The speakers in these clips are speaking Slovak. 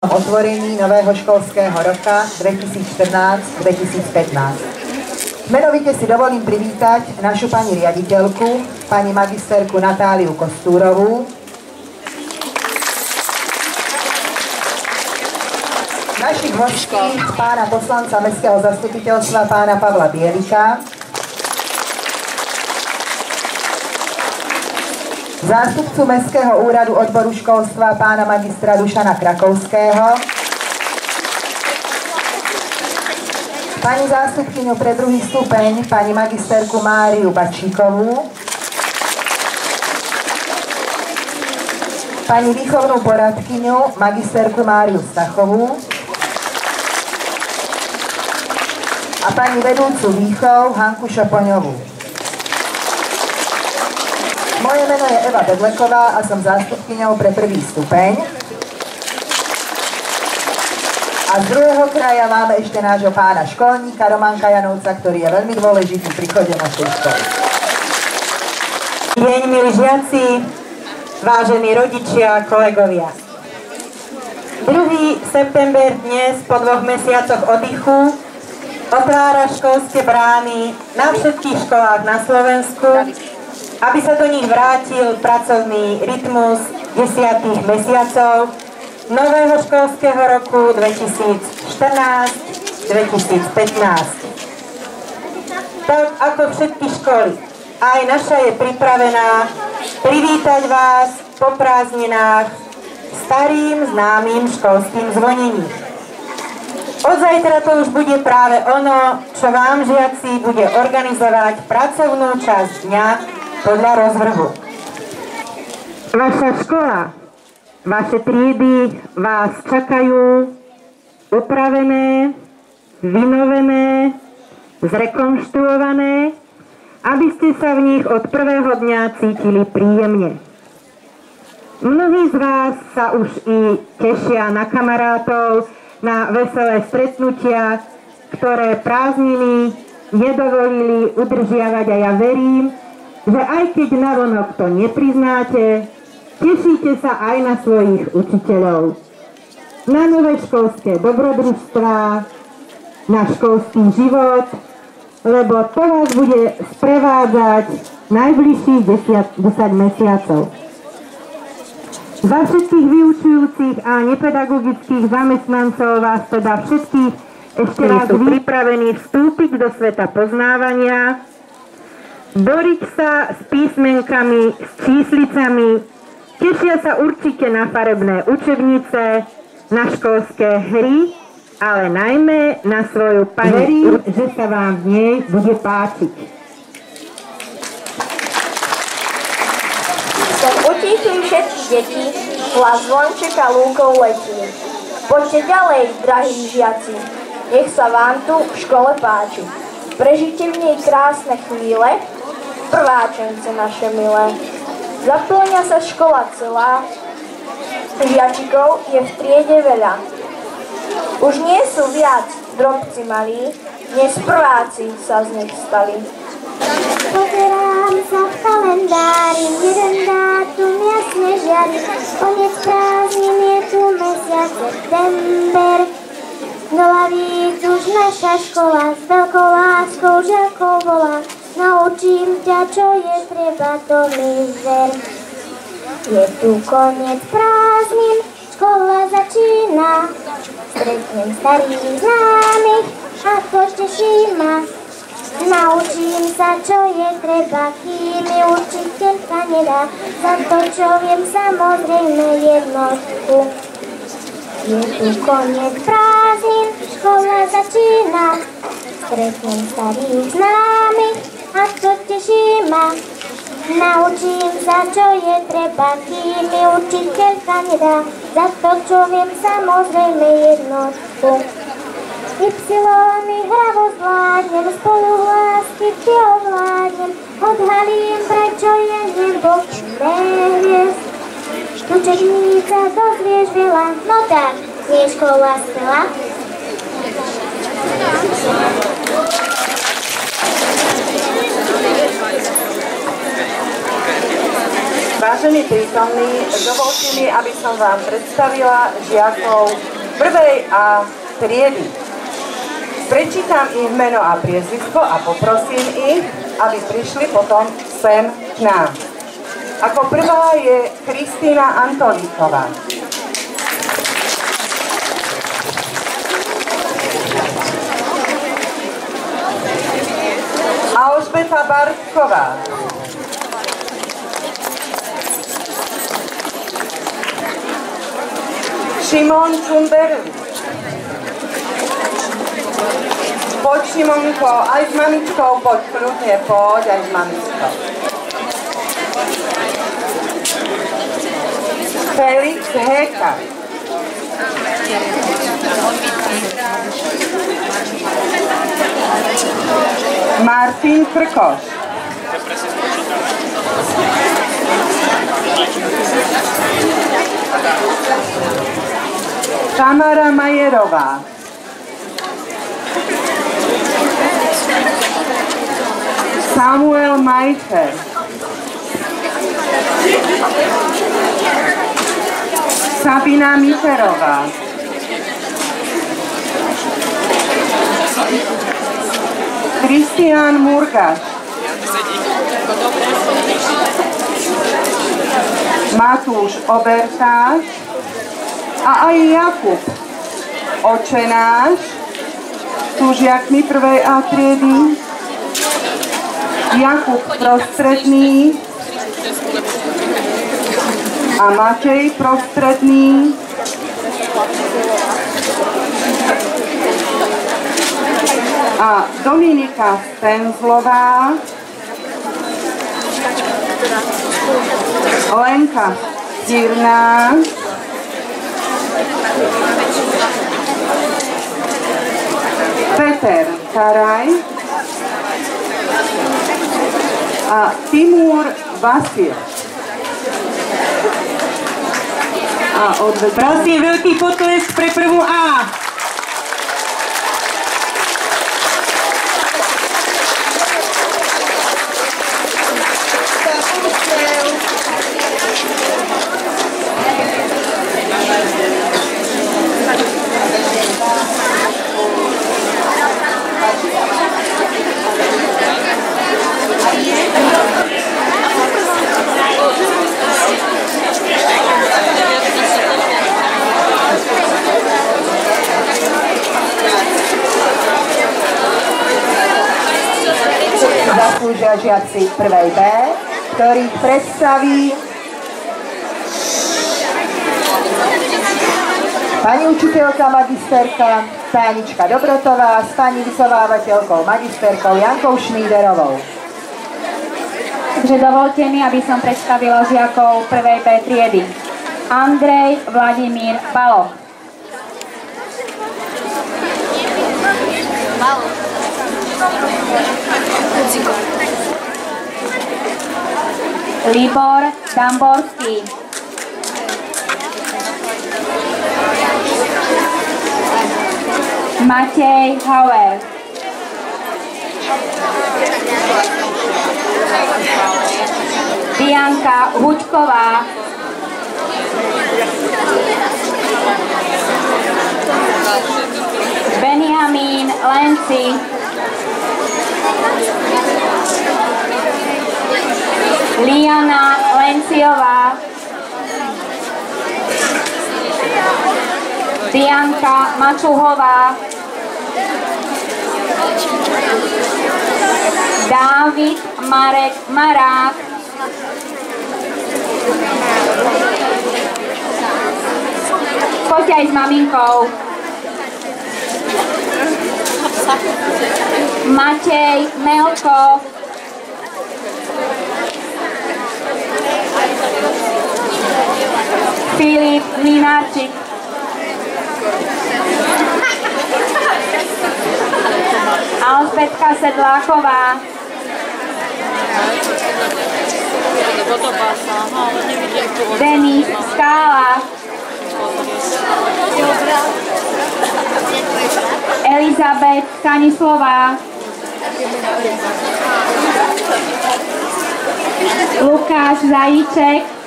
otvorení nového školského roka 2014-2015. Menovite si dovolím privítať našu pani riaditeľku, pani magisterku Natáliu Kostúrovú, našich hostí pána poslanca Mestského zastupiteľstva pána Pavla Bielika, zástupcu Mestského úradu odboru školstva pána magistra Dušana Krakovského, pani zástupkyňu pre druhý stupeň pani magisterku Máriu Bačíkovú, pani výchovnú poradkyňu magisterku Máriu Stachovú a pani vedúcu výchov Hanku Šopoňovú. Moje meno je Eva Bedleková a som zástupkyňou pre prvý stupeň. A z druhého kraja máme ešte nášho pána školníka Romanka Janovca, ktorý je veľmi dôležitý pri chode našej školy. Deň, milí žiaci, vážení rodičia, kolegovia. 2. september dnes po 2 mesiacoch oddychu otvára školské brány na všetkých školách na Slovensku, aby sa do nich vrátil pracovný rytmus 10 mesiacov nového školského roku 2014-2015. Tak ako všetky školy, aj naša je pripravená privítať vás po prázdninách starým známym školským zvonením. Od zajtra to už bude práve ono, čo vám, žiaci, bude organizovať pracovnú časť dňa podľa rozvrhu. Vaša škola, vaše triedy vás čakajú upravené, vynovené, zrekonštruované, aby ste sa v nich od prvého dňa cítili príjemne. Mnohí z vás sa už i tešia na kamarátov, na veselé stretnutia, ktoré prázdniny nedovolili udržiavať, a ja verím, že aj keď navonok to nepriznáte, tešíte sa aj na svojich učiteľov, na nové školské dobrodružstvá, na školský život, lebo to vás bude sprevádzať najbližších 10 mesiacov. Za všetkých vyučujúcich a nepedagogických zamestnancov vás teda všetkých ešte raz pripravení vstúpiť do sveta poznávania, boriť sa s písmenkami, s číslicami, tešia sa určite na farebné učebnice, na školské hry, ale najmä na svoju pani. Verím, že sa vám v nej bude páčiť. Sem utíchli všetky deti, hlas zvončeka lúkou letí. Poďte ďalej, drahí žiaci, nech sa vám tu v škole páči. Prežite v nej krásne chvíle, prváčence naše milé. Zaplňa sa škola celá, žiačikov je v triede veľa. Už nie sú viac drobci malí, dnes prváci sa z nich stali. Pozerám sa v kalendári, jeden dátum jasne žiari, koniec prázdnin je tu mesiac september. Do lavíc už naša škola s veľkou láskou žiakov volá, naučím ťa, čo je treba, to mi ver. Je tu koniec prázdnin, škola začína, stretnem starých známych a to teší ma. Naučím sa, čo je treba, kým mi učiteľka nedá, za to, čo viem, samozrejme jednotku. Je tu koniec prázdnin, škola začína, stretnem starých známych a to teší ma. Naučím sa, čo je treba, kým mi učiteľka nedá, za to, čo viem, samozrejme jednotku. Ypsilony hravo zvládnem, spolu lásky ti ovládnem, odhalím, prečo je nebo hviezd. Učebnica dozvieš veľa, no tak, nie škola skvelá. Vážení prítomní, dovolte mi, aby som vám predstavila žiakov 1. A triedy. Prečítam ich meno a priezvisko a poprosím ich, aby prišli potom sem k nám. Ako prvá je Kristýna Antolíková. Alžbeta Bartková. Šimon Čumberli. Poď, Šimonko, aj s mamičkou, poď, kľudne, poď, aj s mamičkou. Felix Heka. Martin Krkoš. Tamara Majerová. Samuel Majcher. Sabina Micherová. Kristián Murgaš. Matúš Obertáš a aj Jakub Očenáš sú žiakmi 1. A triedy. Jakub Prostredný a Matej Prostredný. A Dominika Stenzlová, Lenka Stirná, Peter Karaj a Timur Vasil. Prosím, veľký potlesk pre 1. A. Zaslúžia žiaci 1. B, ktorých predstaví pani učiteľka magisterka Tánička Dobrotová s pani vysovávateľkou magisterkou Jankou Šmíderovou. Takže dovolte mi, aby som predstavila žiakov 1. B triedy. Andrej Vladimír Baloch. Libor Damborský. Matej Hauer. Bianka Huďková. Benjamín Lenci. Liana Lenciová. Dianka Mačuhová. Dávid Marek Marák. Poďte aj s maminkou. Matej Melko. Filip Mlinárčik. Alžbetka Sedláková. Denis Skála. Elizabeth Stanislová. Lukáš Zajíček.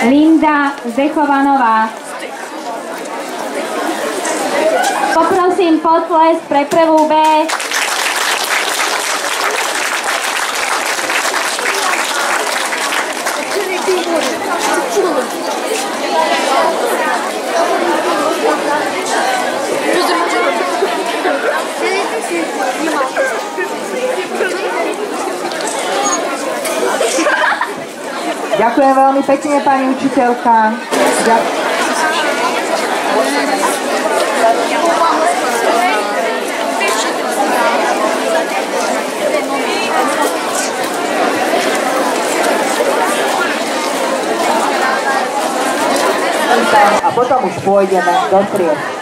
Linda Zdechovanová. Poprosím potles pre prvú B. Ďakujem veľmi pekne, pani učiteľka. A potom už pôjdeme do tried.